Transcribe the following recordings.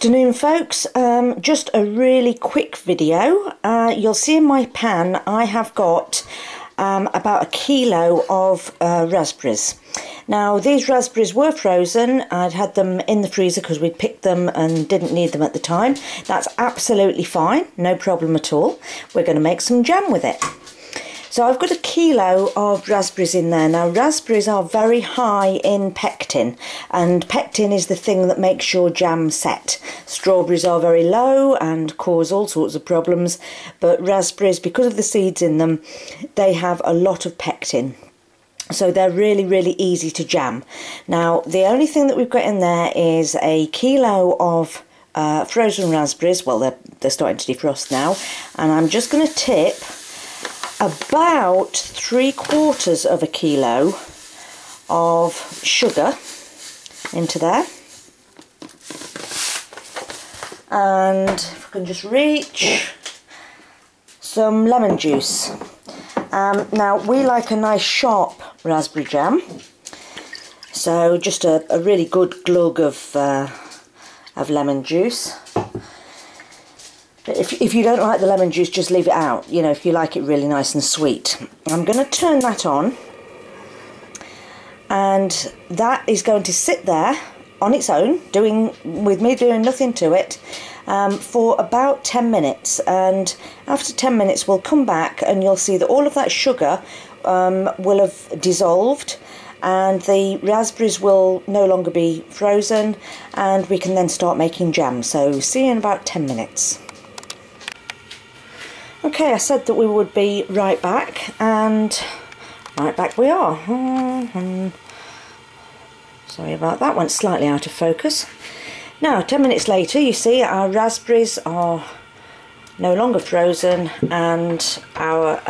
Afternoon folks, just a really quick video. You'll see in my pan I have got about 1 kilo of raspberries. Now these raspberries were frozen. I'd had them in the freezer because we'd picked them and didn't need them at the time. That's absolutely fine, no problem at all. We're going to make some jam with it. So I've got 1 kilo of raspberries in there. Now raspberries are very high in pectin, and pectin is the thing that makes your jam set. Strawberries are very low and cause all sorts of problems, but raspberries, because of the seeds in them, they have a lot of pectin. So they're really easy to jam. Now the only thing that we've got in there is 1 kilo of frozen raspberries. Well, they're starting to defrost now, and I'm just going to tip about 3/4 of a kilo of sugar into there, and if I can just reach some lemon juice. Now we like a nice sharp raspberry jam, so just a really good glug of lemon juice. But if you don't like the lemon juice, just leave it out, you know, if you like it really nice and sweet. I'm going to turn that on, and that is going to sit there on its own, with me doing nothing to it, for about 10 minutes. And after 10 minutes we'll come back and you'll see that all of that sugar will have dissolved, and the raspberries will no longer be frozen, and we can then start making jam. So see you in about 10 minutes. Okay, I said that we would be right back, and right back we are. Sorry about that, went slightly out of focus. Now 10 minutes later, you see our raspberries are no longer frozen, and our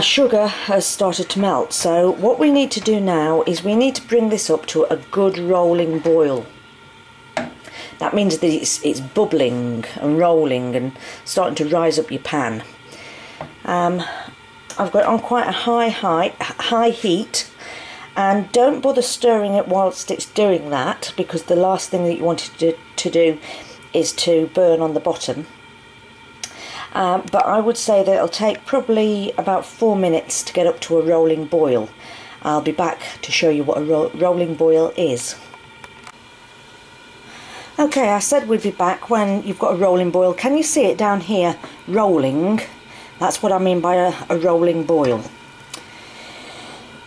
sugar has started to melt. So what we need to do now is we need to bring this up to a good rolling boil. That means that it's bubbling and rolling and starting to rise up your pan. I've got it on quite a high heat, and don't bother stirring it whilst it's doing that, because the last thing that you want it to do is to burn on the bottom. But I would say that it'll take probably about 4 minutes to get up to a rolling boil. I'll be back to show you what a rolling boil is. Okay, I said we'd be back when you've got a rolling boil. Can you see it down here, rolling? That's what I mean by a rolling boil.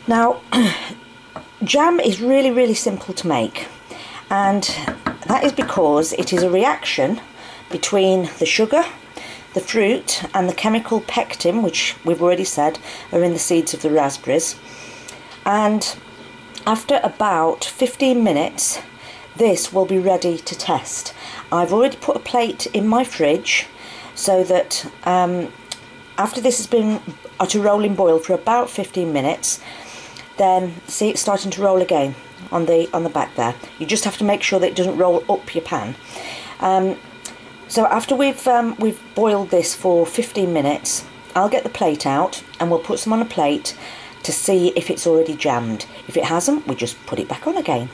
Now, jam is really simple to make, and that is because it is a reaction between the sugar, the fruit, and the chemical pectin, which we've already said are in the seeds of the raspberries. And after about 15 minutes, this will be ready to test. I've already put a plate in my fridge so that after this has been at a rolling boil for about 15 minutes, then see it's starting to roll again on the back there. You just have to make sure that it doesn't roll up your pan. So after we've boiled this for 15 minutes, I'll get the plate out and we'll put some on a plate to see if it's already jammed. If it hasn't, we just put it back on again.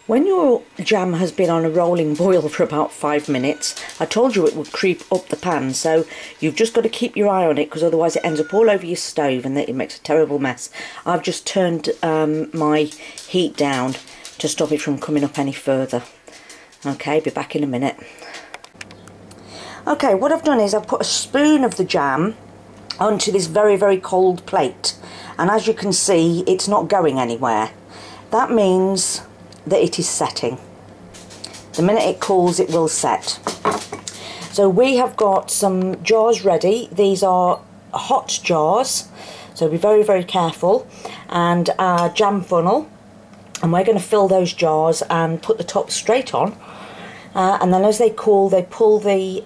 When your jam has been on a rolling boil for about 5 minutes, I told you it would creep up the pan, so you've just got to keep your eye on it, because otherwise it ends up all over your stove and it makes a terrible mess. I've just turned my heat down to stop it from coming up any further. Okay, be back in a minute. Okay, what I've done is I've put a spoon of the jam onto this very cold plate, and as you can see, it's not going anywhere. That means that it is setting. The minute it cools, it will set. So we have got some jars ready. These are hot jars, so be very careful, and our jam funnel, and we're going to fill those jars and put the top straight on, and then as they cool, they pull the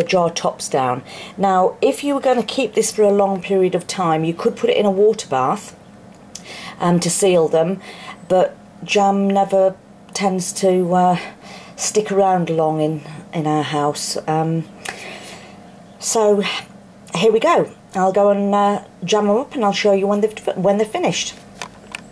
jar tops down. Now if you were going to keep this for a long period of time, you could put it in a water bath to seal them, but jam never tends to stick around long in our house. So here we go. I'll go and jam them up, and I'll show you when they're finished.